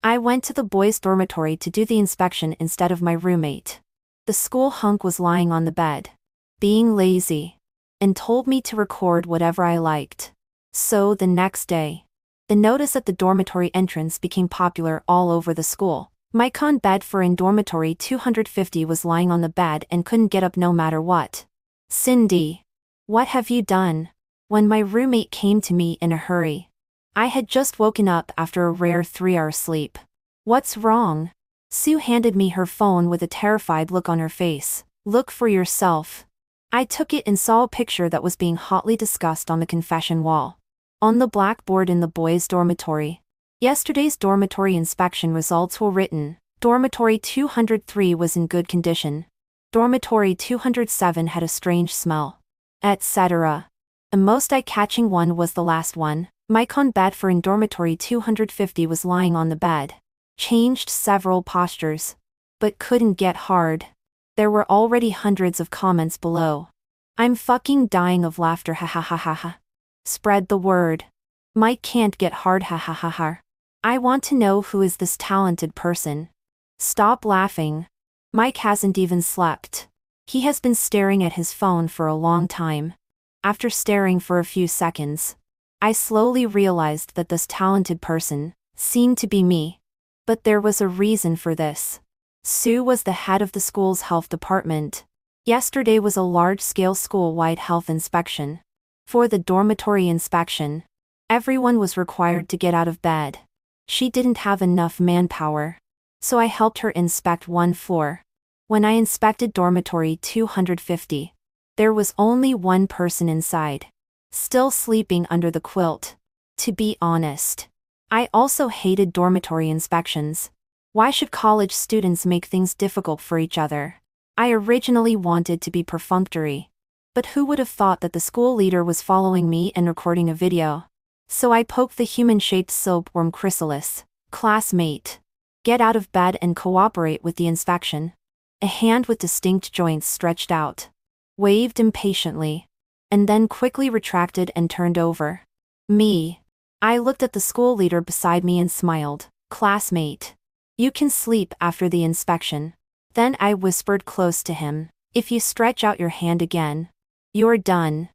I went to the boys' dormitory to do the inspection instead of my roommate. The school hunk was lying on the bed, being lazy, and told me to record whatever I liked. So the next day, the notice at the dormitory entrance became popular all over the school. My bed for in dormitory 250 was lying on the bed and couldn't get up no matter what. Cindy, what have you done? When my roommate came to me in a hurry. I had just woken up after a rare 3-hour sleep. What's wrong? Sue handed me her phone with a terrified look on her face. Look for yourself. I took it and saw a picture that was being hotly discussed on the confession wall. On the blackboard in the boys' dormitory. Yesterday's dormitory inspection results were written. Dormitory 203 was in good condition. Dormitory 207 had a strange smell. Etc. The most eye-catching one was the last one. My bed for in dormitory 250 was lying on the bed. Changed several postures, but couldn't get hard. There were already hundreds of comments below. I'm fucking dying of laughter, ha ha ha ha ha. Spread the word. Mike can't get hard, ha ha ha ha. I want to know who is this talented person. Stop laughing. Mike hasn't even slept. He has been staring at his phone for a long time. After staring for a few seconds, I slowly realized that this talented person seemed to be me. But there was a reason for this. Sue was the head of the school's health department. Yesterday was a large-scale school-wide health inspection. For the dormitory inspection, everyone was required to get out of bed. She didn't have enough manpower, so I helped her inspect one floor. When I inspected dormitory 250, there was only one person inside, still sleeping under the quilt. To be honest, I also hated dormitory inspections. Why should college students make things difficult for each other? I originally wanted to be perfunctory. But who would have thought that the school leader was following me and recording a video? So I poked the human-shaped silkworm chrysalis. Classmate, get out of bed and cooperate with the inspection. A hand with distinct joints stretched out, waved impatiently, and then quickly retracted and turned over. Me. I looked at the school leader beside me and smiled. Classmate, you can sleep after the inspection. Then I whispered close to him, if you stretch out your hand again, you're done.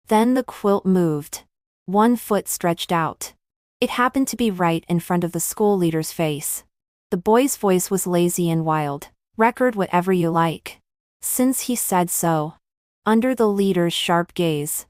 Then the quilt moved. One foot stretched out. It happened to be right in front of the school leader's face. The boy's voice was lazy and wild. Record whatever you like. Since he said so. Under the leader's sharp gaze,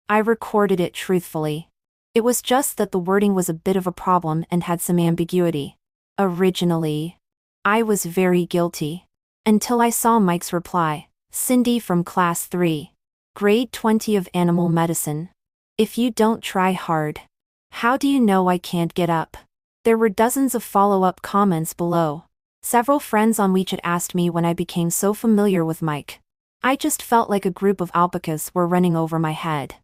I recorded it truthfully. It was just that the wording was a bit of a problem and had some ambiguity. Originally, I was very guilty. Until I saw Mike's reply. Cindy from Class 3. Grade 20 of Animal Medicine. If you don't try hard, how do you know I can't get up? There were dozens of follow-up comments below. Several friends on WeChat asked me when I became so familiar with Mike. I just felt like a group of alpacas were running over my head.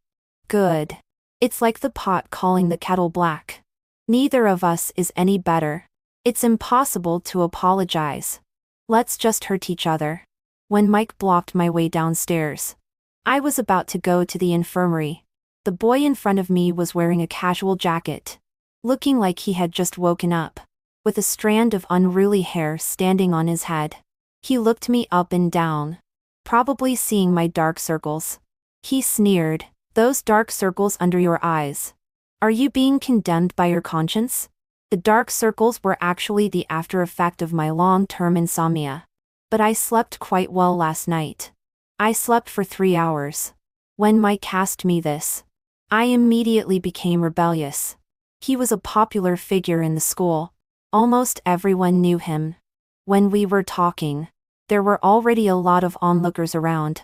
Good. It's like the pot calling the kettle black. Neither of us is any better. It's impossible to apologize. Let's just hurt each other. When Mike blocked my way downstairs, I was about to go to the infirmary. The boy in front of me was wearing a casual jacket, looking like he had just woken up, with a strand of unruly hair standing on his head. He looked me up and down, probably seeing my dark circles. He sneered, those dark circles under your eyes. Are you being condemned by your conscience? The dark circles were actually the after effect of my long-term insomnia. But I slept quite well last night. I slept for 3 hours. When Mike asked me this, I immediately became rebellious. He was a popular figure in the school. Almost everyone knew him. When we were talking, there were already a lot of onlookers around.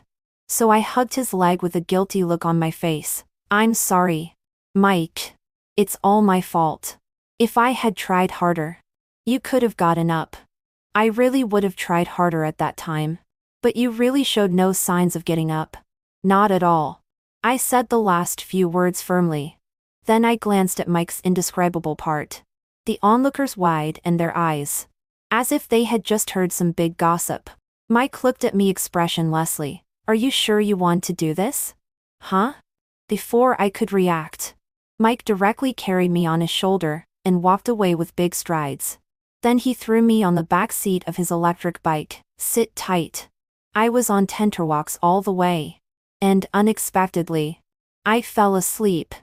So I hugged his leg with a guilty look on my face. I'm sorry, Mike. It's all my fault. If I had tried harder, you could have gotten up. I really would have tried harder at that time. But you really showed no signs of getting up. Not at all. I said the last few words firmly. Then I glanced at Mike's indescribable part. The onlookers wide and their eyes, as if they had just heard some big gossip. Mike looked at me expressionlessly. Are you sure you want to do this? Huh? Before I could react, Mike directly carried me on his shoulder and walked away with big strides. Then he threw me on the back seat of his electric bike. Sit tight. I was on tenterhooks all the way. And unexpectedly, I fell asleep.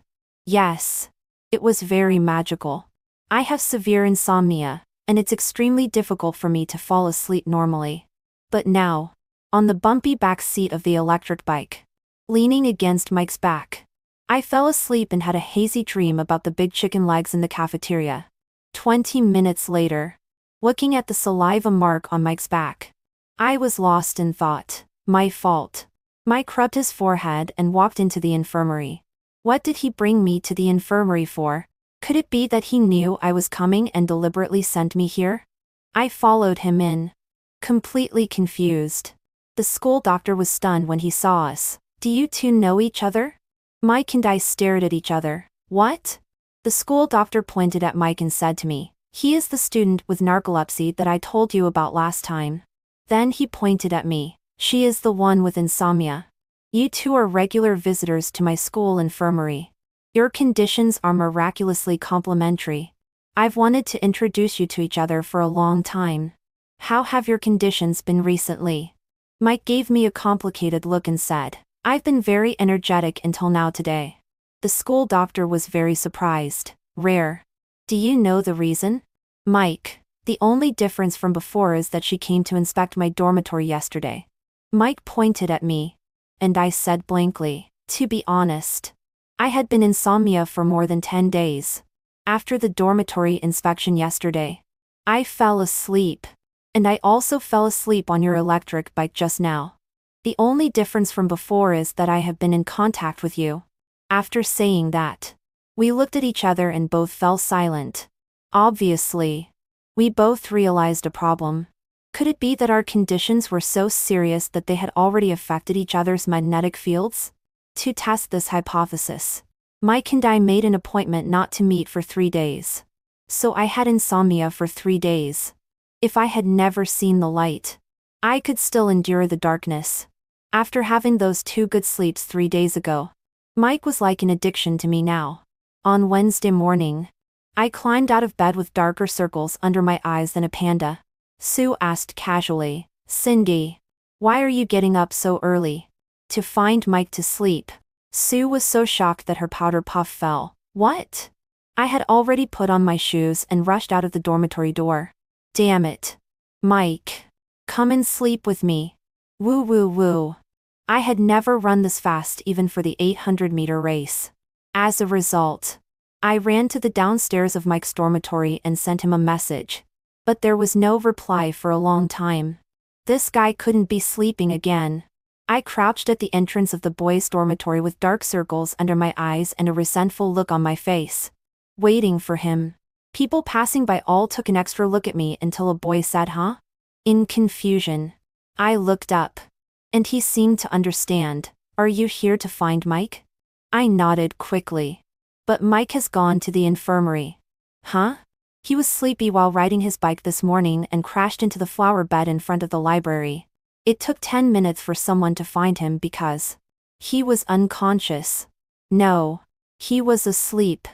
Yes. It was very magical. I have severe insomnia, and it's extremely difficult for me to fall asleep normally. But now, on the bumpy back seat of the electric bike, leaning against Mike's back, I fell asleep and had a hazy dream about the big chicken legs in the cafeteria. 20 minutes later, looking at the saliva mark on Mike's back, I was lost in thought. My fault. Mike rubbed his forehead and walked into the infirmary. What did he bring me to the infirmary for? Could it be that he knew I was coming and deliberately sent me here? I followed him in, completely confused. The school doctor was stunned when he saw us. Do you two know each other? Mike and I stared at each other. What? The school doctor pointed at Mike and said to me, he is the student with narcolepsy that I told you about last time. Then he pointed at me. She is the one with insomnia. You two are regular visitors to my school infirmary. Your conditions are miraculously complementary. I've wanted to introduce you to each other for a long time. How have your conditions been recently? Mike gave me a complicated look and said, I've been very energetic until now today. The school doctor was very surprised. Rare. Do you know the reason? Mike, the only difference from before is that she came to inspect my dormitory yesterday. Mike pointed at me, and I said blankly, to be honest, I had been insomnia for more than 10 days. After the dormitory inspection yesterday, I fell asleep. And I also fell asleep on your electric bike just now. The only difference from before is that I have been in contact with you. After saying that, we looked at each other and both fell silent. Obviously, we both realized a problem. Could it be that our conditions were so serious that they had already affected each other's magnetic fields? To test this hypothesis, Mike and I made an appointment not to meet for 3 days. So I had insomnia for 3 days. If I had never seen the light, I could still endure the darkness. After having those 2 good sleeps 3 days ago, Mike was like an addiction to me now. On Wednesday morning, I climbed out of bed with darker circles under my eyes than a panda. Sue asked casually, Cindy, why are you getting up so early? To find Mike to sleep. Sue was so shocked that her powder puff fell. What? I had already put on my shoes and rushed out of the dormitory door. Damn it. Mike. Come and sleep with me. Woo woo woo. I had never run this fast even for the 800-meter race. As a result, I ran to the downstairs of Mike's dormitory and sent him a message. But there was no reply for a long time. This guy couldn't be sleeping again. I crouched at the entrance of the boys' dormitory with dark circles under my eyes and a resentful look on my face, waiting for him. People passing by all took an extra look at me until a boy said, huh? In confusion, I looked up, and he seemed to understand. Are you here to find Mike? I nodded quickly. But Mike has gone to the infirmary. Huh? He was sleepy while riding his bike this morning and crashed into the flower bed in front of the library. It took 10 minutes for someone to find him because he was unconscious. No, he was asleep.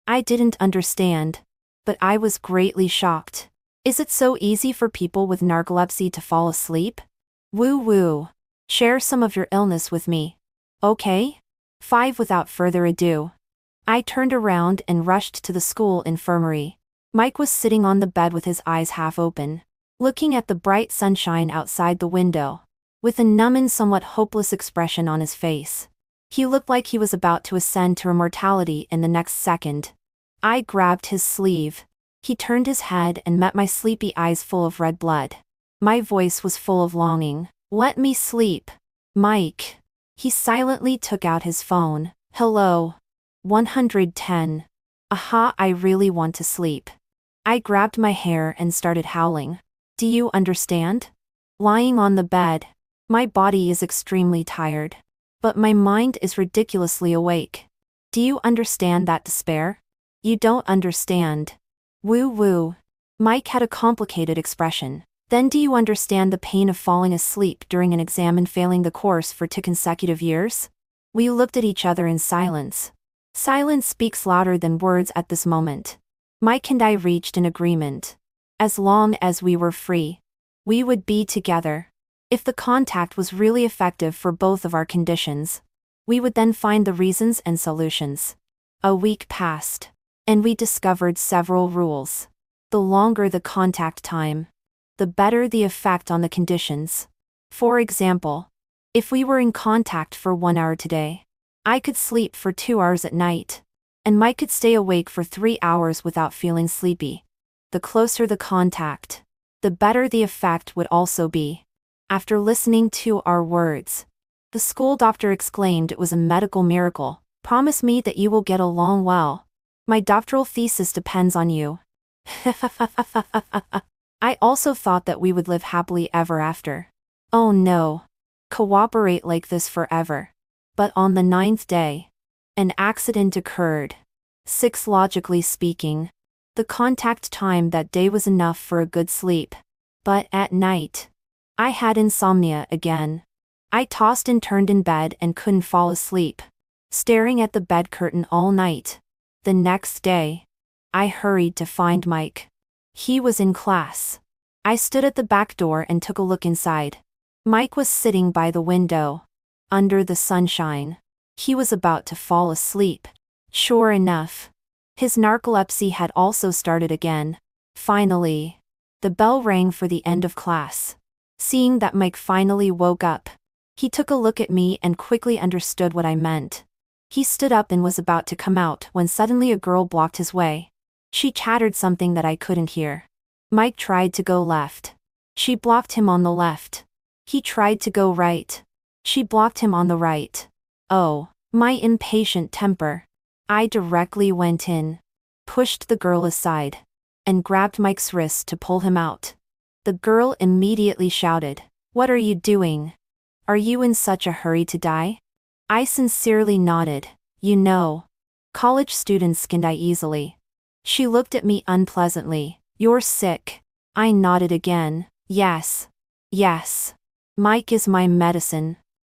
I didn't understand, but I was greatly shocked. Is it so easy for people with narcolepsy to fall asleep? Woo woo. Share some of your illness with me. Okay? 5. Without further ado, I turned around and rushed to the school infirmary. Mike was sitting on the bed with his eyes half open, looking at the bright sunshine outside the window, with a numb and somewhat hopeless expression on his face. He looked like he was about to ascend to immortality in the next second. I grabbed his sleeve. He turned his head and met my sleepy eyes full of red blood. My voice was full of longing. Let me sleep. Mike. He silently took out his phone. Hello. 110. Aha, I really want to sleep. I grabbed my hair and started howling. Do you understand? Lying on the bed, my body is extremely tired, but my mind is ridiculously awake. Do you understand that despair? You don't understand. Woo woo. Mike had a complicated expression. Then do you understand the pain of falling asleep during an exam and failing the course for 2 consecutive years? We looked at each other in silence. Silence speaks louder than words at this moment. Mike and I reached an agreement. As long as we were free, we would be together. If the contact was really effective for both of our conditions, we would then find the reasons and solutions. A week passed, and we discovered several rules. The longer the contact time, the better the effect on the conditions. For example, if we were in contact for 1 hour today, I could sleep for 2 hours at night, and Mike could stay awake for 3 hours without feeling sleepy. The closer the contact, the better the effect would also be. After listening to our words, the school doctor exclaimed it was a medical miracle. Promise me that you will get along well. My doctoral thesis depends on you. I also thought that we would live happily ever after. Oh no. Cooperate like this forever. But on the 9th day, an accident occurred. 6 logically speaking, the contact time that day was enough for a good sleep. But at night, I had insomnia again. I tossed and turned in bed and couldn't fall asleep, staring at the bed curtain all night. The next day, I hurried to find Mike. He was in class. I stood at the back door and took a look inside. Mike was sitting by the window, under the sunshine. He was about to fall asleep. Sure enough, his narcolepsy had also started again. Finally, the bell rang for the end of class. Seeing that Mike finally woke up, he took a look at me and quickly understood what I meant. He stood up and was about to come out when suddenly a girl blocked his way. She chattered something that I couldn't hear. Mike tried to go left. She blocked him on the left. He tried to go right. She blocked him on the right. Oh, my impatient temper. I directly went in, pushed the girl aside, and grabbed Mike's wrist to pull him out. The girl immediately shouted, "What are you doing? Are you in such a hurry to die?" I sincerely nodded. You know, college students can die easily. She looked at me unpleasantly. You're sick. I nodded again. Yes. Yes. Mike is my medicine.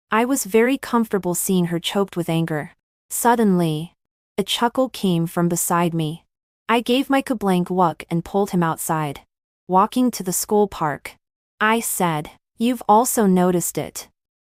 I was very comfortable seeing her choked with anger. Suddenly, a chuckle came from beside me. I gave Mike a blank look and pulled him outside. Walking to the school park, I said, "You've also noticed it,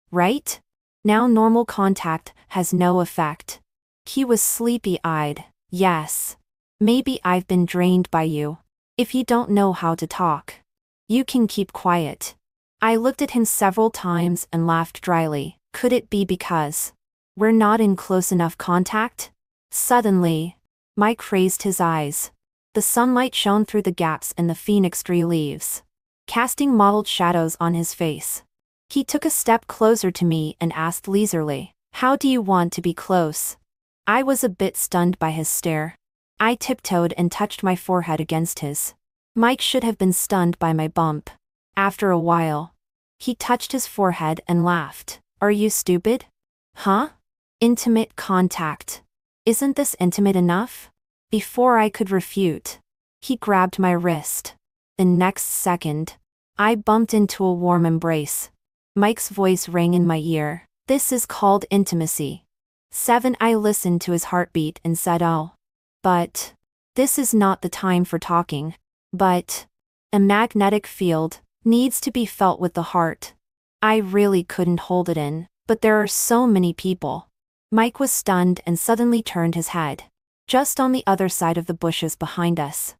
right? Now normal contact has no effect." He was sleepy-eyed. Yes. Maybe I've been drained by you. If you don't know how to talk, you can keep quiet. I looked at him several times and laughed dryly. Could it be because we're not in close enough contact? Suddenly, Mike raised his eyes. The sunlight shone through the gaps in the phoenix tree leaves, casting mottled shadows on his face. He took a step closer to me and asked leisurely, "How do you want to be close?" I was a bit stunned by his stare. I tiptoed and touched my forehead against his. Mike should have been stunned by my bump. After a while, he touched his forehead and laughed. "Are you stupid? Huh? Intimate contact. Isn't this intimate enough?" Before I could refute, he grabbed my wrist. The next second, I bumped into a warm embrace. Mike's voice rang in my ear. "This is called intimacy." 7. I listened to his heartbeat and said, "Oh. But this is not the time for talking." But a magnetic field needs to be felt with the heart. I really couldn't hold it in, but there are so many people. Mike was stunned and suddenly turned his head. Just on the other side of the bushes behind us,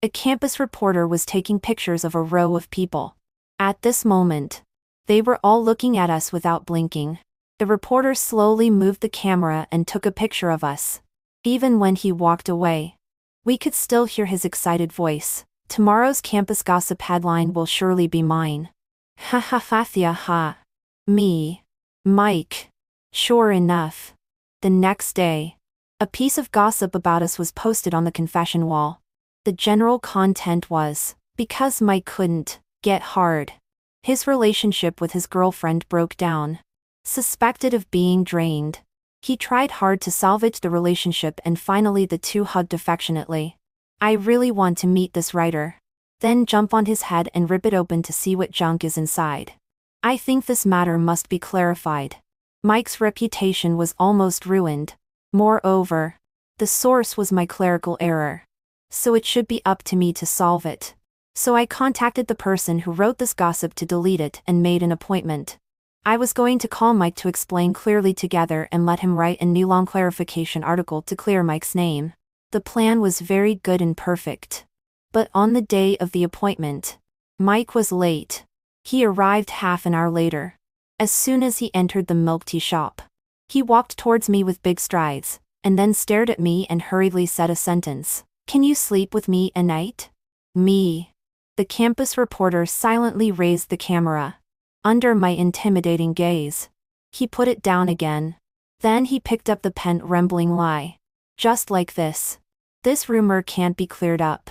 a campus reporter was taking pictures of a row of people. At this moment, they were all looking at us without blinking. The reporter slowly moved the camera and took a picture of us. Even when he walked away, we could still hear his excited voice. "Tomorrow's campus gossip headline will surely be mine." Ha ha ha ha ha. Me. Mike. Sure enough, the next day, a piece of gossip about us was posted on the confession wall. The general content was, because Mike couldn't get hard, his relationship with his girlfriend broke down. Suspected of being drained, he tried hard to salvage the relationship and finally the two hugged affectionately. I really want to meet this writer. Then jump on his head and rip it open to see what junk is inside. I think this matter must be clarified. Mike's reputation was almost ruined. Moreover, the source was my clerical error, so it should be up to me to solve it. So I contacted the person who wrote this gossip to delete it and made an appointment. I was going to call Mike to explain clearly together and let him write a new long clarification article to clear Mike's name. The plan was very good and perfect. But on the day of the appointment, Mike was late. He arrived half an hour later. As soon as he entered the milk tea shop, he walked towards me with big strides, and then stared at me and hurriedly said a sentence. "Can you sleep with me a night?" Me. The campus reporter silently raised the camera. Under my intimidating gaze, he put it down again. Then he picked up the pen, rambling lie. Just like this. This rumor can't be cleared up.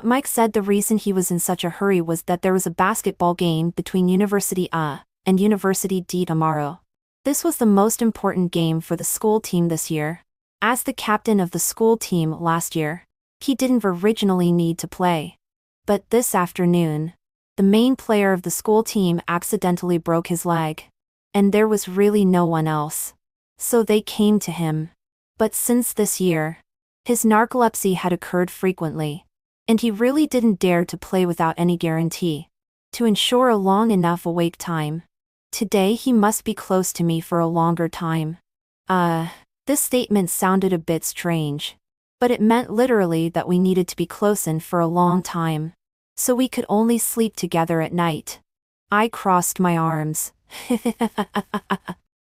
Mike said the reason he was in such a hurry was that there was a basketball game between University A and University D tomorrow. This was the most important game for the school team this year. As the captain of the school team last year, he didn't originally need to play. But this afternoon, the main player of the school team accidentally broke his leg. And there was really no one else. So they came to him. But since this year, his narcolepsy had occurred frequently. And he really didn't dare to play without any guarantee. To ensure a long enough awake time. Today he must be close to me for a longer time. This statement sounded a bit strange. But it meant literally that we needed to be close in for a long time. So we could only sleep together at night. I crossed my arms.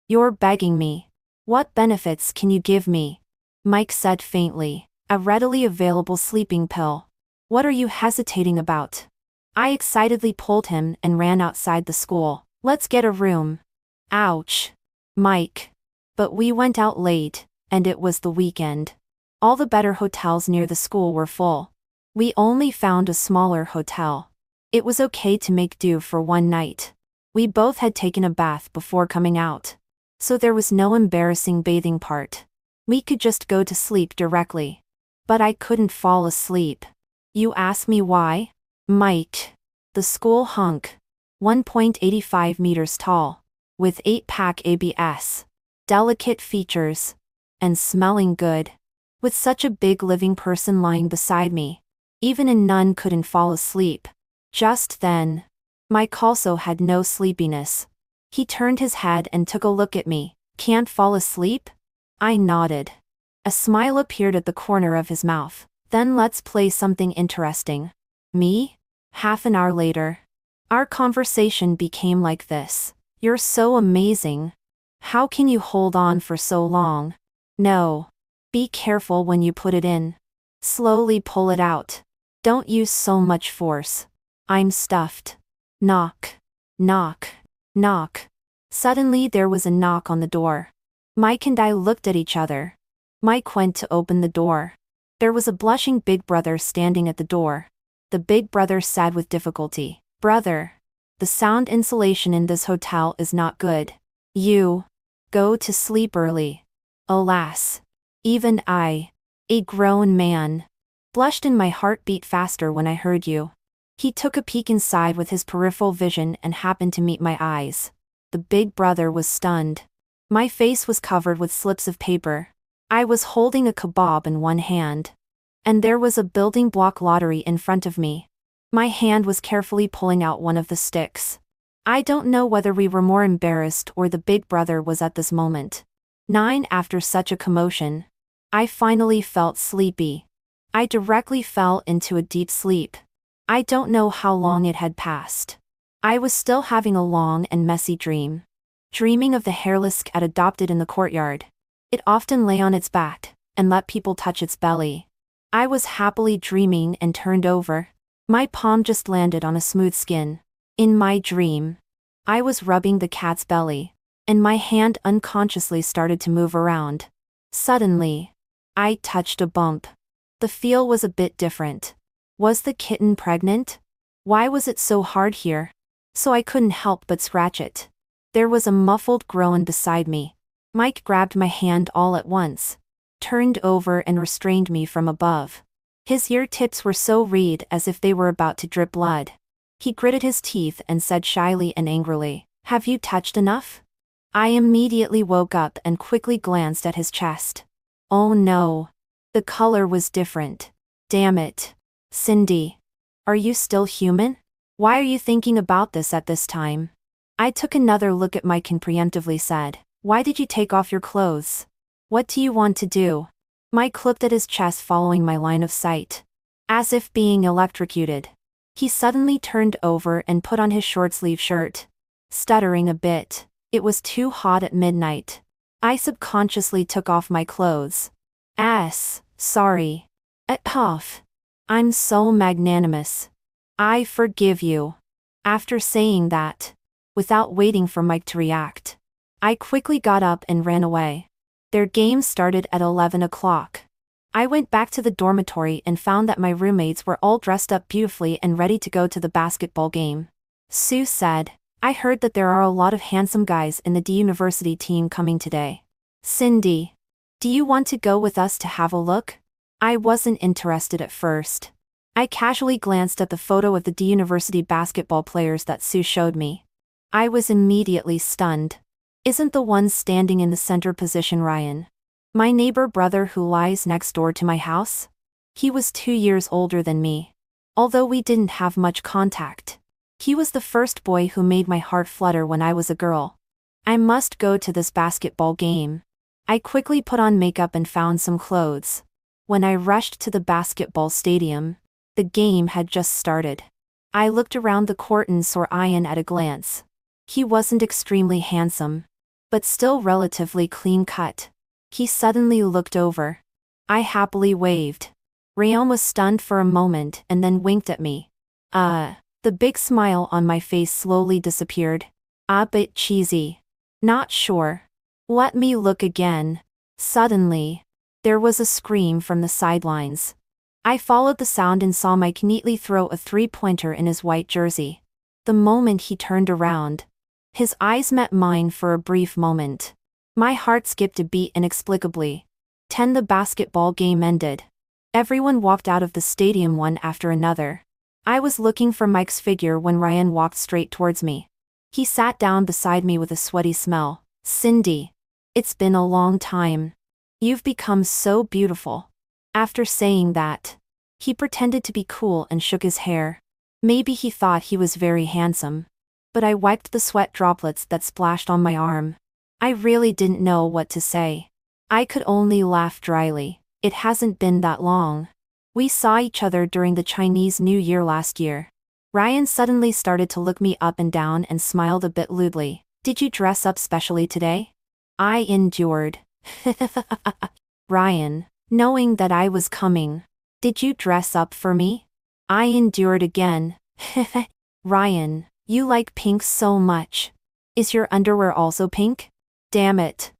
"You're begging me. What benefits can you give me?" Mike said faintly. "A readily available sleeping pill. What are you hesitating about?" I excitedly pulled him and ran outside the school. "Let's get a room." Ouch. Mike. But we went out late, and it was the weekend. All the better hotels near the school were full. We only found a smaller hotel. It was okay to make do for one night. We both had taken a bath before coming out. So there was no embarrassing bathing part. We could just go to sleep directly. But I couldn't fall asleep. You ask me why? Mike. The school hunk. 1.85 meters tall. With 8-pack ABS. Delicate features. And smelling good. With such a big living person lying beside me. Even a nun couldn't fall asleep. Just then, Mike also had no sleepiness. He turned his head and took a look at me. "Can't fall asleep?" I nodded. A smile appeared at the corner of his mouth. "Then let's play something interesting." Me? Half an hour later. Our conversation became like this. "You're so amazing. How can you hold on for so long?" "No. Be careful when you put it in. Slowly pull it out. Don't use so much force. I'm stuffed." Knock. Knock. Knock. Suddenly there was a knock on the door. Mike and I looked at each other. Mike went to open the door. There was a blushing big brother standing at the door. The big brother said with difficulty, "Brother, the sound insulation in this hotel is not good. You go to sleep early." Alas. Even I, a grown man, blushed and my heart beat faster when I heard you. He took a peek inside with his peripheral vision and happened to meet my eyes. The big brother was stunned. My face was covered with slips of paper. I was holding a kebab in one hand. And there was a building block lottery in front of me. My hand was carefully pulling out one of the sticks. I don't know whether we were more embarrassed or the big brother was at this moment. 9 after such a commotion. I finally felt sleepy. I directly fell into a deep sleep. I don't know how long it had passed. I was still having a long and messy dream. Dreaming of the hairless cat adopted in the courtyard. It often lay on its back, and let people touch its belly. I was happily dreaming and turned over. My palm just landed on a smooth skin. In my dream, I was rubbing the cat's belly, and my hand unconsciously started to move around. Suddenly, I touched a bump. The feel was a bit different. Was the kitten pregnant? Why was it so hard here? So I couldn't help but scratch it. There was a muffled groan beside me. Mike grabbed my hand all at once, turned over and restrained me from above. His ear tips were so red as if they were about to drip blood. He gritted his teeth and said shyly and angrily, "Have you touched enough?" I immediately woke up and quickly glanced at his chest. Oh no. The color was different. Damn it. Cindy. Are you still human? Why are you thinking about this at this time? I took another look at Mike and preemptively said, Why did you take off your clothes? What do you want to do? Mike looked at his chest following my line of sight. As if being electrocuted. He suddenly turned over and put on his short-sleeve shirt. Stuttering a bit, it was too hot at midnight. I subconsciously took off my clothes. Sorry. Off. I'm so magnanimous. I forgive you. After saying that, without waiting for Mike to react, I quickly got up and ran away. Their game started at 11 o'clock. I went back to the dormitory and found that my roommates were all dressed up beautifully and ready to go to the basketball game. Sue said, I heard that there are a lot of handsome guys in the D University team coming today. Cindy, do you want to go with us to have a look? I wasn't interested at first. I casually glanced at the photo of the D University basketball players that Sue showed me. I was immediately stunned. Isn't the one standing in the center position Ryan? My neighbor brother who lies next door to my house? He was 2 years older than me. Although we didn't have much contact. He was the first boy who made my heart flutter when I was a girl. I must go to this basketball game. I quickly put on makeup and found some clothes. When I rushed to the basketball stadium, the game had just started. I looked around the court and saw Ryan at a glance. He wasn't extremely handsome, but still relatively clean-cut. He suddenly looked over. I happily waved. Ryan was stunned for a moment and then winked at me. The big smile on my face slowly disappeared. A bit cheesy. Not sure. Let me look again. Suddenly, there was a scream from the sidelines. I followed the sound and saw Mike neatly throw a three-pointer in his white jersey. The moment he turned around, his eyes met mine for a brief moment. My heart skipped a beat inexplicably. The basketball game ended. Everyone walked out of the stadium one after another. I was looking for Mike's figure when Ryan walked straight towards me. He sat down beside me with a sweaty smell. Cindy. It's been a long time. You've become so beautiful. After saying that, he pretended to be cool and shook his hair. Maybe he thought he was very handsome. But I wiped the sweat droplets that splashed on my arm. I really didn't know what to say. I could only laugh dryly. It hasn't been that long. We saw each other during the Chinese New Year last year. Ryan suddenly started to look me up and down and smiled a bit lewdly. Did you dress up specially today? I endured. Ryan, knowing that I was coming. Did you dress up for me? I endured again. Ryan, you like pink so much. Is your underwear also pink? Damn it.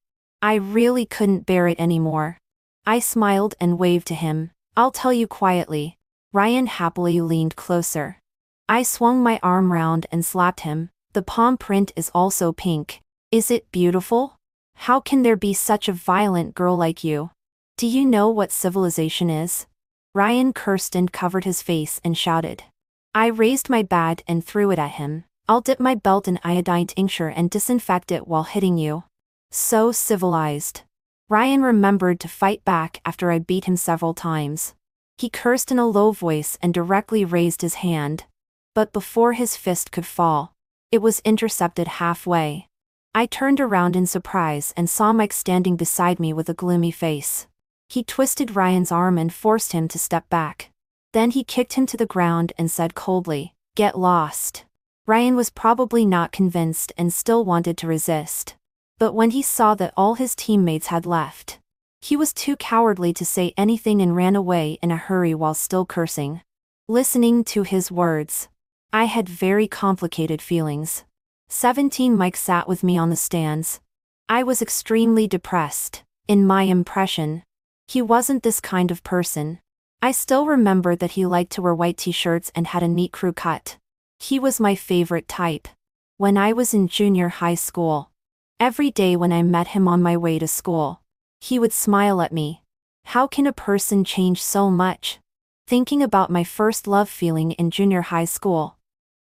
I really couldn't bear it anymore. I smiled and waved to him. I'll tell you quietly. Ryan happily leaned closer. I swung my arm round and slapped him. The palm print is also pink. Is it beautiful? How can there be such a violent girl like you? Do you know what civilization is? Ryan cursed and covered his face and shouted. I raised my bat and threw it at him. I'll dip my belt in iodine tincture and disinfect it while hitting you. So civilized. Ryan remembered to fight back after I beat him several times. He cursed in a low voice and directly raised his hand. But before his fist could fall, it was intercepted halfway. I turned around in surprise and saw Mike standing beside me with a gloomy face. He twisted Ryan's arm and forced him to step back. Then he kicked him to the ground and said coldly, "Get lost." Ryan was probably not convinced and still wanted to resist. But when he saw that all his teammates had left, he was too cowardly to say anything and ran away in a hurry while still cursing. Listening to his words, I had very complicated feelings. 17 Mike sat with me on the stands. I was extremely depressed. In my impression, he wasn't this kind of person. I still remember that he liked to wear white t-shirts and had a neat crew cut. He was my favorite type. When I was in junior high school, every day when I met him on my way to school, he would smile at me. How can a person change so much? Thinking about my first love feeling in junior high school,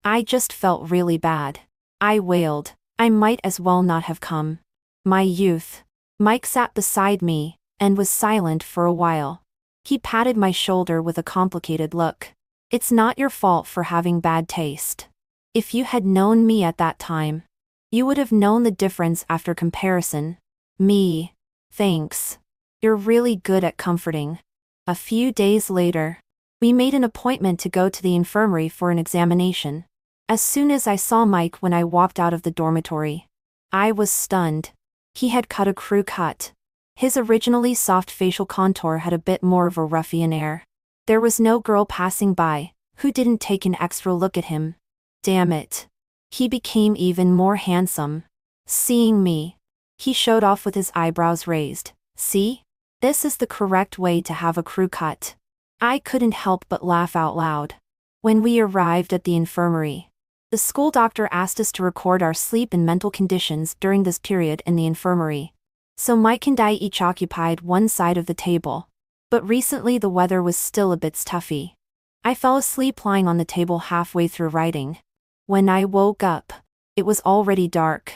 I just felt really bad. I wailed. I might as well not have come. My youth. Mike sat beside me, and was silent for a while. He patted my shoulder with a complicated look. It's not your fault for having bad taste. If you had known me at that time, you would have known the difference after comparison. Me. Thanks. You're really good at comforting. A few days later, we made an appointment to go to the infirmary for an examination. As soon as I saw Mike when I walked out of the dormitory, I was stunned. He had cut a crew cut. His originally soft facial contour had a bit more of a ruffian air. There was no girl passing by who didn't take an extra look at him. Damn it. He became even more handsome. Seeing me, he showed off with his eyebrows raised. See? This is the correct way to have a crew cut. I couldn't help but laugh out loud. When we arrived at the infirmary, the school doctor asked us to record our sleep and mental conditions during this period in the infirmary. So Mike and I each occupied one side of the table. But recently the weather was still a bit stuffy. I fell asleep lying on the table halfway through writing. When I woke up, it was already dark.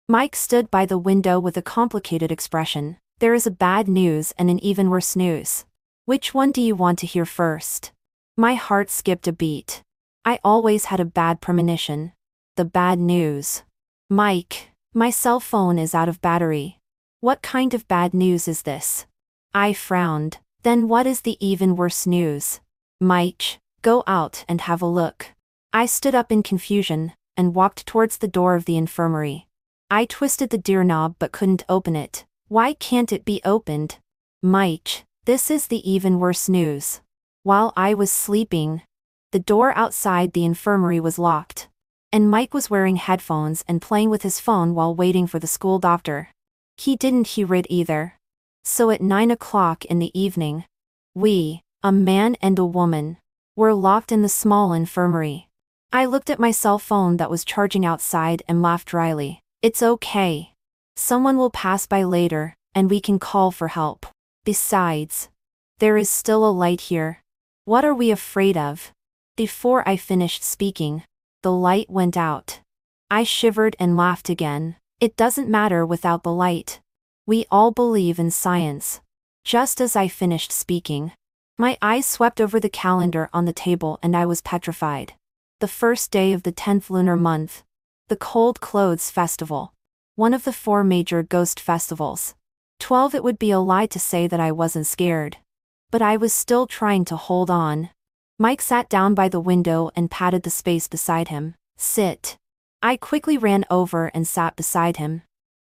Mike stood by the window with a complicated expression. There is a bad news and an even worse news. Which one do you want to hear first? My heart skipped a beat. I always had a bad premonition. The bad news. Mike, my cell phone is out of battery. What kind of bad news is this? I frowned. Then what is the even worse news? Mike, go out and have a look. I stood up in confusion and walked towards the door of the infirmary. I twisted the doorknob but couldn't open it. Why can't it be opened? Mike, this is the even worse news. While I was sleeping, the door outside the infirmary was locked, and Mike was wearing headphones and playing with his phone while waiting for the school doctor. He didn't hear it either. So at 9 o'clock in the evening, we, a man and a woman, were locked in the small infirmary. I looked at my cell phone that was charging outside and laughed dryly. It's okay. Someone will pass by later, and we can call for help. Besides, there is still a light here. What are we afraid of? Before I finished speaking, the light went out. I shivered and laughed again. It doesn't matter without the light. We all believe in science. Just as I finished speaking, my eyes swept over the calendar on the table and I was petrified. The first day of the 10th lunar month. The Cold Clothes Festival. One of the 4 major ghost festivals. 12. It would be a lie to say that I wasn't scared. But I was still trying to hold on. Mike sat down by the window and patted the space beside him. Sit. I quickly ran over and sat beside him.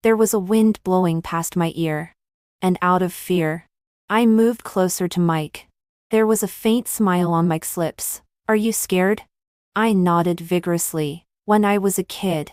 There was a wind blowing past my ear. And out of fear, I moved closer to Mike. There was a faint smile on Mike's lips. Are you scared? I nodded vigorously. When I was a kid,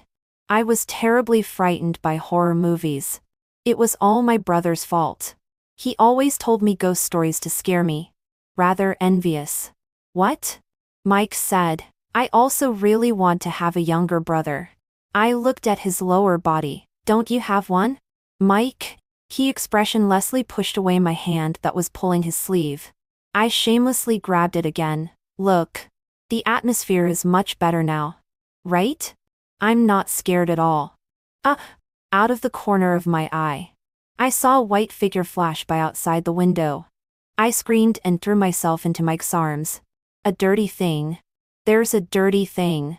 I was terribly frightened by horror movies. It was all my brother's fault. He always told me ghost stories to scare me. Rather envious. What? Mike said. I also really want to have a younger brother. I looked at his lower body. Don't you have one? Mike? He expressionlessly pushed away my hand that was pulling his sleeve. I shamelessly grabbed it again. Look. The atmosphere is much better now. Right? I'm not scared at all. Out of the corner of my eye, I saw a white figure flash by outside the window. I screamed and threw myself into Mike's arms. A dirty thing. There's a dirty thing.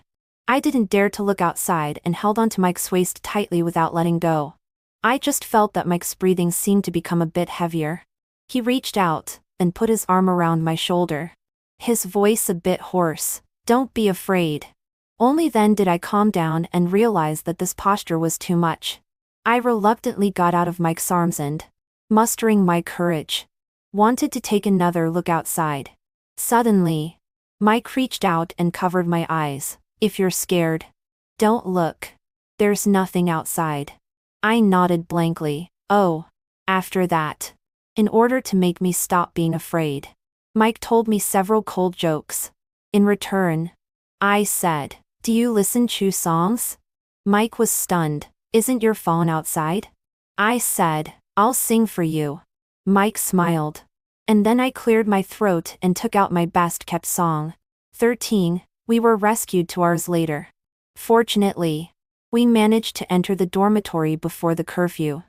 I didn't dare to look outside and held onto Mike's waist tightly without letting go. I just felt that Mike's breathing seemed to become a bit heavier. He reached out and put his arm around my shoulder. His voice a bit hoarse. Don't be afraid. Only then did I calm down and realize that this posture was too much. I reluctantly got out of Mike's arms and, mustering my courage, wanted to take another look outside. Suddenly, Mike reached out and covered my eyes. If you're scared, don't look. There's nothing outside. I nodded blankly. Oh. After that, in order to make me stop being afraid, Mike told me several cold jokes. In return, I said, do you listen to songs? Mike was stunned. Isn't your phone outside? I said, I'll sing for you. Mike smiled. And then I cleared my throat and took out my best-kept song. 13. We were rescued 2 hours later. Fortunately, we managed to enter the dormitory before the curfew.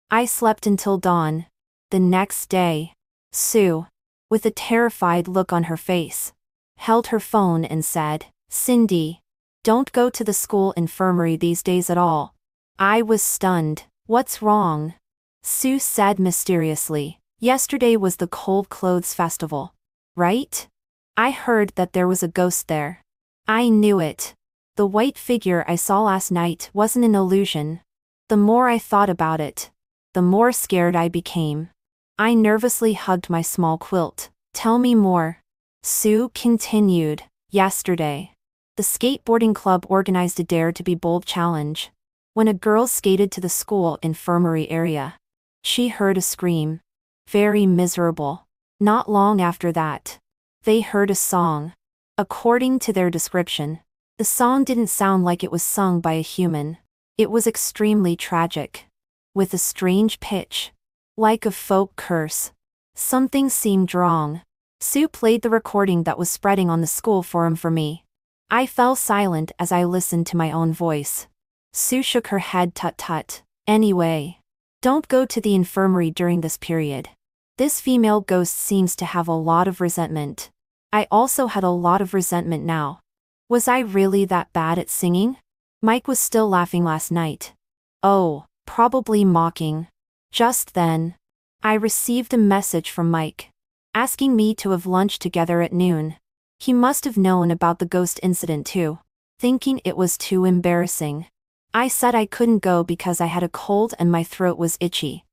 I slept until dawn. The next day, Sue, with a terrified look on her face, held her phone and said, "Cindy, don't go to the school infirmary these days at all." I was stunned. "What's wrong?" Sue said mysteriously, "Yesterday was the Cold Clothes Festival. Right? I heard that there was a ghost there." I knew it. The white figure I saw last night wasn't an illusion. The more I thought about it, the more scared I became. I nervously hugged my small quilt. "Tell me more." Sue continued, "Yesterday, the skateboarding club organized a Dare to be Bold challenge. When a girl skated to the school infirmary area, she heard a scream. Very miserable. Not long after that, they heard a song. According to their description, the song didn't sound like it was sung by a human. It was extremely tragic, with a strange pitch, like a folk curse. Something seemed wrong." Sue played the recording that was spreading on the school forum for me. I fell silent as I listened to my own voice. Sue shook her head. "Tut. Anyway, don't go to the infirmary during this period. This female ghost seems to have a lot of resentment." I also had a lot of resentment now. Was I really that bad at singing? Mike was still laughing last night. Oh, probably mocking. Just then, I received a message from Mike, asking me to have lunch together at noon. He must have known about the ghost incident too, thinking it was too embarrassing. I said I couldn't go because I had a cold and my throat was itchy.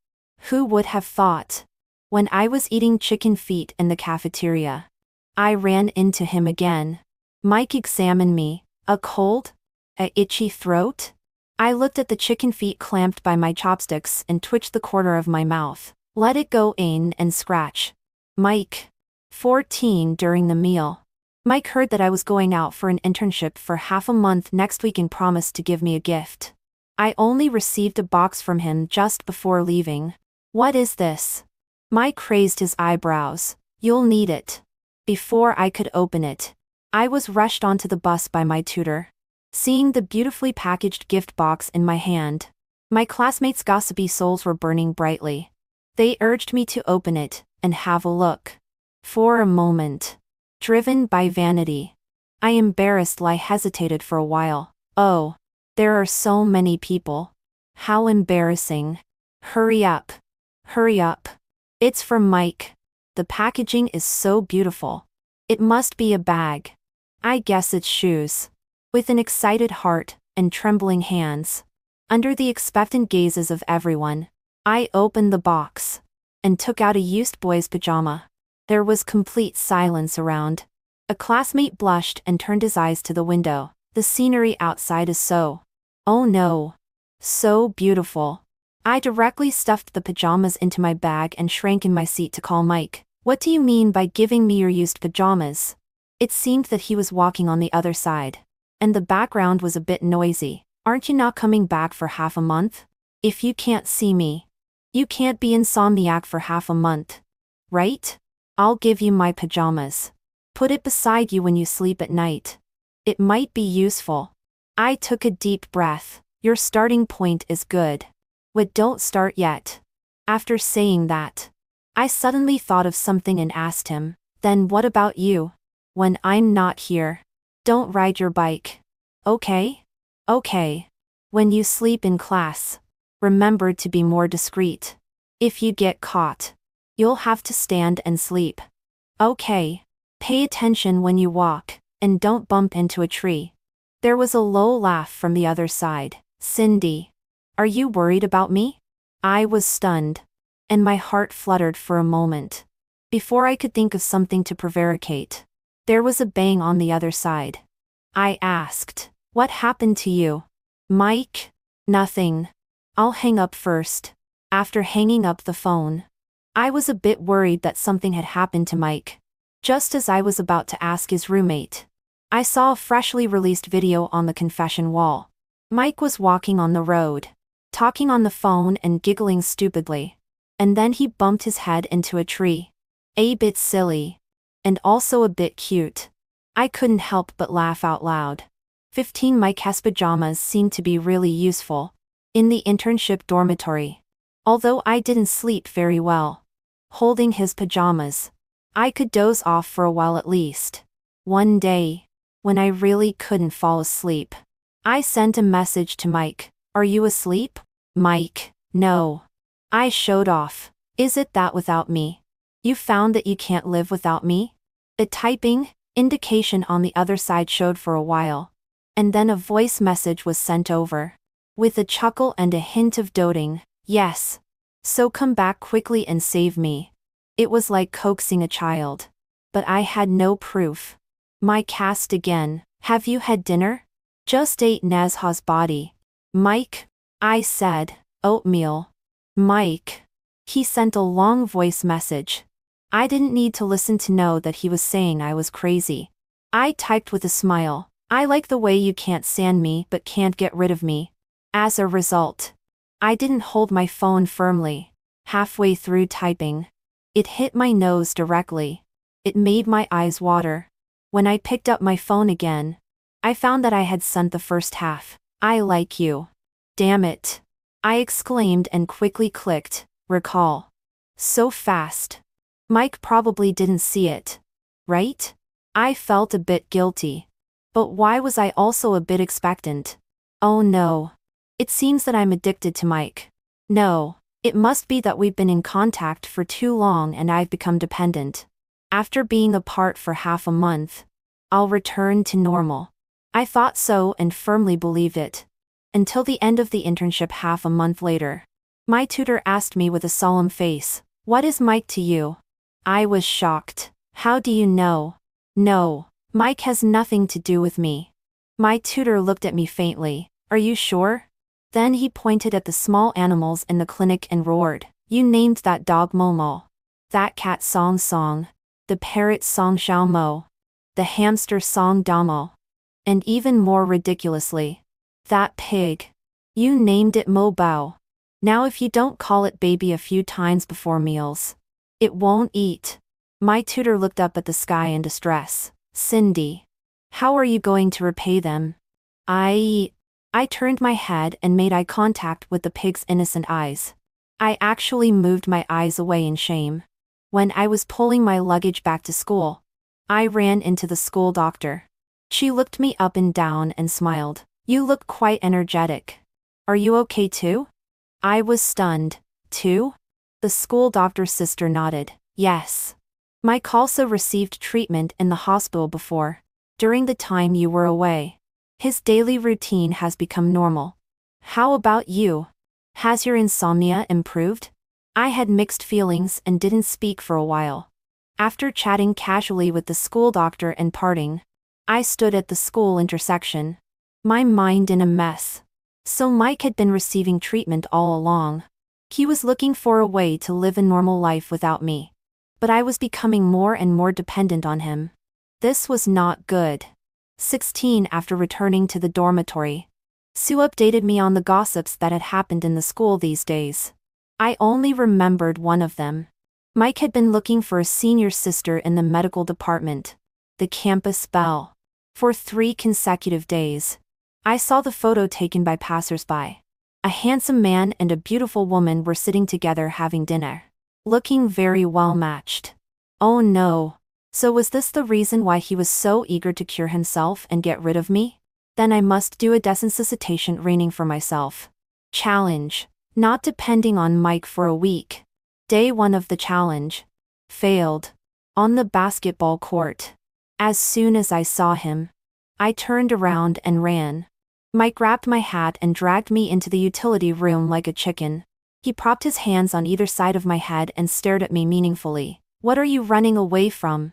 Who would have thought? When I was eating chicken feet in the cafeteria, I ran into him again. Mike examined me. "A cold? A itchy throat?" I looked at the chicken feet clamped by my chopsticks and twitched the corner of my mouth. "Let it go in and scratch." Mike. 14 during the meal. Mike heard that I was going out for an internship for half a month next week and promised to give me a gift. I only received a box from him just before leaving. "What is this?" Mike raised his eyebrows. "You'll need it." Before I could open it, I was rushed onto the bus by my tutor. Seeing the beautifully packaged gift box in my hand, my classmates' gossipy souls were burning brightly. They urged me to open it and have a look. For a moment, driven by vanity, I embarrassedly hesitated for a while. Oh, there are so many people. How embarrassing. Hurry up. Hurry up. It's from Mike. The packaging is so beautiful. It must be a bag. I guess it's shoes. With an excited heart and trembling hands, under the expectant gazes of everyone, I opened the box and took out a used boy's pajama. There was complete silence around. A classmate blushed and turned his eyes to the window. "The scenery outside is so, oh no, so beautiful." I directly stuffed the pajamas into my bag and shrank in my seat to call Mike. "What do you mean by giving me your used pajamas?" It seemed that he was walking on the other side, and the background was a bit noisy. "Aren't you not coming back for half a month? If you can't see me, you can't be insomniac for half a month, right? I'll give you my pajamas. Put it beside you when you sleep at night. It might be useful." I took a deep breath. "Your starting point is good. But don't start yet." After saying that, I suddenly thought of something and asked him, "Then what about you? When I'm not here, don't ride your bike. Okay? Okay. When you sleep in class, remember to be more discreet. If you get caught, you'll have to stand and sleep. Okay. Pay attention when you walk, and don't bump into a tree." There was a low laugh from the other side. "Cindy, are you worried about me?" I was stunned, and my heart fluttered for a moment. Before I could think of something to prevaricate, there was a bang on the other side. I asked, "What happened to you?" "Mike?" "Nothing. I'll hang up first." After hanging up the phone, I was a bit worried that something had happened to Mike. Just as I was about to ask his roommate, I saw a freshly released video on the confession wall. Mike was walking on the road, talking on the phone and giggling stupidly. And then he bumped his head into a tree. A bit silly. And also a bit cute. I couldn't help but laugh out loud. 15 Mike's pajamas seemed to be really useful in the internship dormitory. Although I didn't sleep very well, holding his pajamas, I could doze off for a while at least. One day, when I really couldn't fall asleep, I sent a message to Mike. Are you asleep? Mike, no. I showed off. Is it that without me? You found that you can't live without me? The typing indication on the other side showed for a while. And then a voice message was sent over. With a chuckle and a hint of doting, yes. So come back quickly and save me. It was like coaxing a child. But I had no proof. Mike asked again, have you had dinner? Just ate Nazha's body. Mike? I said, oatmeal. Mike. He sent a long voice message. I didn't need to listen to know that he was saying I was crazy. I typed with a smile, I like the way you can't stand me but can't get rid of me. As a result, I didn't hold my phone firmly. Halfway through typing, it hit my nose directly. It made my eyes water. When I picked up my phone again, I found that I had sent the first half. I like you. Damn it. I exclaimed and quickly clicked, recall. So fast. Mike probably didn't see it. Right? I felt a bit guilty. But why was I also a bit expectant? Oh no. It seems that I'm addicted to Mike. No, it must be that we've been in contact for too long and I've become dependent. After being apart for half a month, I'll return to normal. I thought so and firmly believed it. Until the end of the internship half a month later. My tutor asked me with a solemn face, what is Mike to you? I was shocked. How do you know? No, Mike has nothing to do with me. My tutor looked at me faintly. Are you sure? Then he pointed at the small animals in the clinic and roared, you named that dog Momo. That cat Song Song. The parrot Song Xiao Mo. The hamster Song Damo. And even more ridiculously, that pig. You named it Mo Bao. Now if you don't call it baby a few times before meals, it won't eat. My tutor looked up at the sky in distress. Cindy. How are you going to repay them? I turned my head and made eye contact with the pig's innocent eyes. I actually moved my eyes away in shame. When I was pulling my luggage back to school, I ran into the school doctor. She looked me up and down and smiled. You look quite energetic. Are you okay too? I was stunned. Too? The school doctor's sister nodded. Yes. Mike also received treatment in the hospital before. During the time you were away. His daily routine has become normal. How about you? Has your insomnia improved? I had mixed feelings and didn't speak for a while. After chatting casually with the school doctor and parting, I stood at the school intersection. My mind in a mess. So Mike had been receiving treatment all along. He was looking for a way to live a normal life without me. But I was becoming more and more dependent on him. This was not good. 16 After returning to the dormitory, Sue updated me on the gossips that had happened in the school these days. I only remembered one of them. Mike had been looking for a senior sister in the medical department, the campus belle, for 3 consecutive days. I saw the photo taken by passers-by. A handsome man and a beautiful woman were sitting together having dinner, looking very well matched. Oh no. So was this the reason why he was so eager to cure himself and get rid of me? Then I must do a desensitization training for myself. Challenge. Not depending on Mike for a week. Day 1 of the challenge. Failed. On the basketball court. As soon as I saw him, I turned around and ran. Mike grabbed my hat and dragged me into the utility room like a chicken. He propped his hands on either side of my head and stared at me meaningfully. What are you running away from?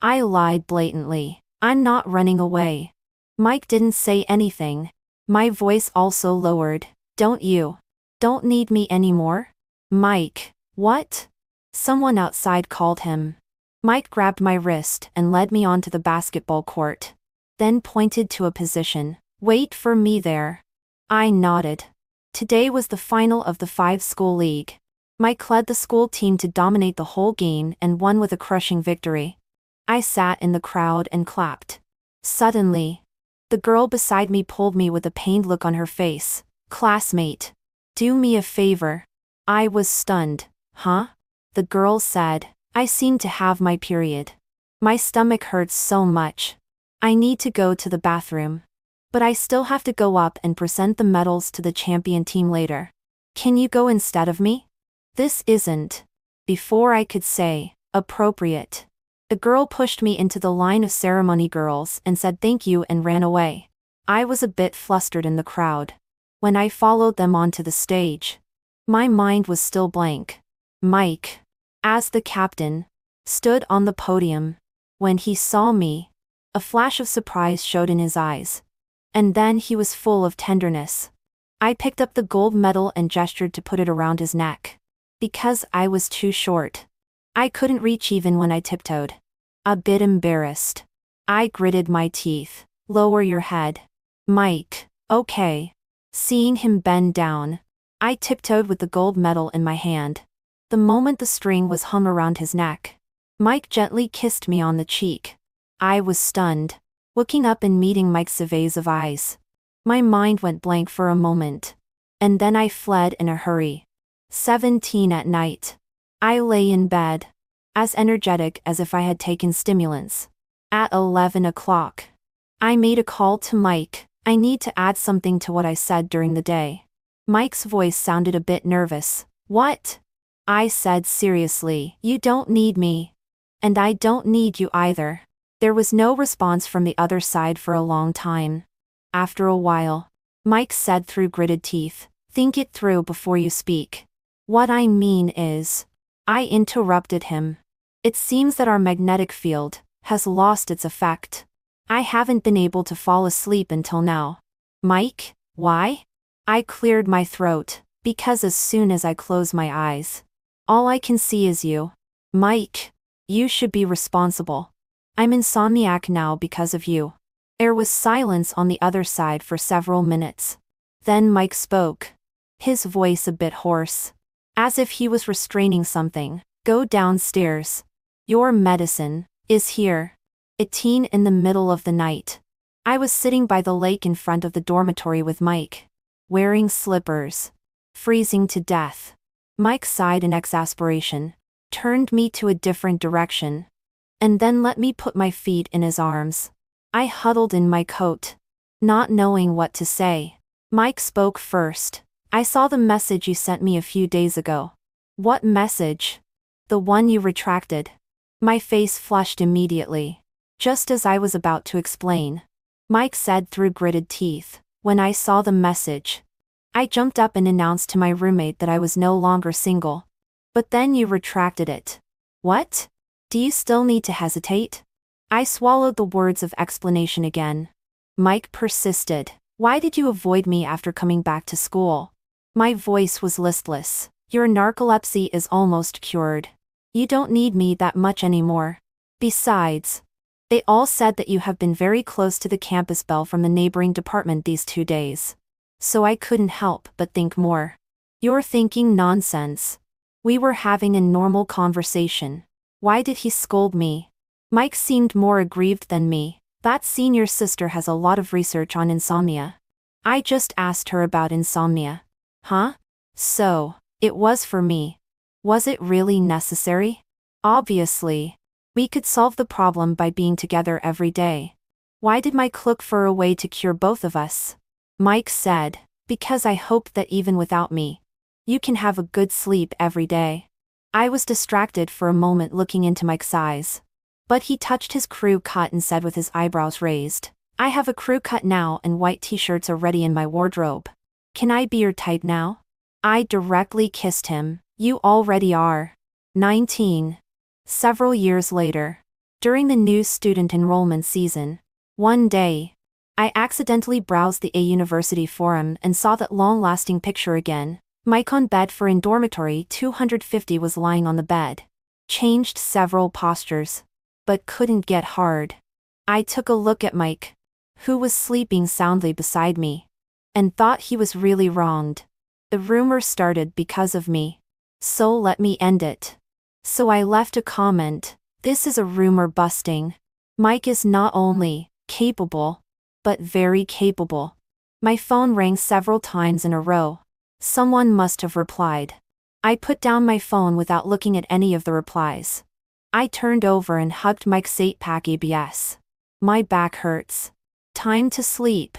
I lied blatantly. I'm not running away. Mike didn't say anything. My voice also lowered. Don't need me anymore? Mike. What? Someone outside called him. Mike grabbed my wrist and led me onto the basketball court. Then pointed to a position. Wait for me there. I nodded. Today was the final of the 5-school league. Mike led the school team to dominate the whole game and won with a crushing victory. I sat in the crowd and clapped. Suddenly, the girl beside me pulled me with a pained look on her face. Classmate. Do me a favor. I was stunned. Huh? The girl said. I seem to have my period. My stomach hurts so much. I need to go to the bathroom. But I still have to go up and present the medals to the champion team later. Can you go instead of me? This isn't, before I could say, appropriate. The girl pushed me into the line of ceremony girls and said thank you and ran away. I was a bit flustered in the crowd. When I followed them onto the stage, my mind was still blank. Mike, as the captain, stood on the podium. When he saw me, a flash of surprise showed in his eyes. And then he was full of tenderness. I picked up the gold medal and gestured to put it around his neck. Because I was too short. I couldn't reach even when I tiptoed. A bit embarrassed. I gritted my teeth. Lower your head. Mike, okay. Seeing him bend down, I tiptoed with the gold medal in my hand. The moment the string was hung around his neck, Mike gently kissed me on the cheek. I was stunned, looking up and meeting Mike's evasive eyes. My mind went blank for a moment. And then I fled in a hurry. 17 at night. I lay in bed, as energetic as if I had taken stimulants. At 11 o'clock, I made a call to Mike. I need to add something to what I said during the day. Mike's voice sounded a bit nervous. What? I said seriously, you don't need me. And I don't need you either. There was no response from the other side for a long time. After a while, Mike said through gritted teeth, think it through before you speak. What I mean is, I interrupted him. It seems that our magnetic field has lost its effect. I haven't been able to fall asleep until now. Mike, why? I cleared my throat, because as soon as I close my eyes, all I can see is you. Mike, you should be responsible. I'm insomniac now because of you. There was silence on the other side for several minutes. Then Mike spoke. His voice a bit hoarse, as if he was restraining something. Go downstairs. Your medicine is here. 18 in the middle of the night. I was sitting by the lake in front of the dormitory with Mike, wearing slippers, freezing to death. Mike sighed in exasperation, turned me to a different direction, and then let me put my feet in his arms. I huddled in my coat, not knowing what to say. Mike spoke first. I saw the message you sent me a few days ago. What message? The one you retracted. My face flushed immediately. Just as I was about to explain, Mike said through gritted teeth, when I saw the message, I jumped up and announced to my roommate that I was no longer single. But then you retracted it. What? Do you still need to hesitate? I swallowed the words of explanation again. Mike persisted. Why did you avoid me after coming back to school? My voice was listless. Your narcolepsy is almost cured. You don't need me that much anymore. Besides, they all said that you have been very close to the campus bell from the neighboring department these 2 days. So I couldn't help but think more. You're thinking nonsense. We were having a normal conversation. Why did he scold me? Mike seemed more aggrieved than me. That senior sister has a lot of research on insomnia. I just asked her about insomnia. Huh? So, it was for me. Was it really necessary? Obviously. We could solve the problem by being together every day. Why did Mike look for a way to cure both of us? Mike said, because I hoped that even without me, you can have a good sleep every day. I was distracted for a moment looking into Mike's eyes. But he touched his crew cut and said with his eyebrows raised, I have a crew cut now and white t-shirts are ready in my wardrobe. Can I be your type now? I directly kissed him. You already are. 19. Several years later, during the new student enrollment season, one day, I accidentally browsed the A University forum and saw that long-lasting picture again. Mike on bed for in dormitory 250 was lying on the bed. Changed several postures, but couldn't get hard. I took a look at Mike, who was sleeping soundly beside me, and thought he was really wronged. The rumor started because of me. So let me end it. So I left a comment. This is a rumor busting. Mike is not only capable, but very capable. My phone rang several times in a row. Someone must have replied. I put down my phone without looking at any of the replies. I turned over and hugged Mike Sate Pack ABS. My back hurts. Time to sleep.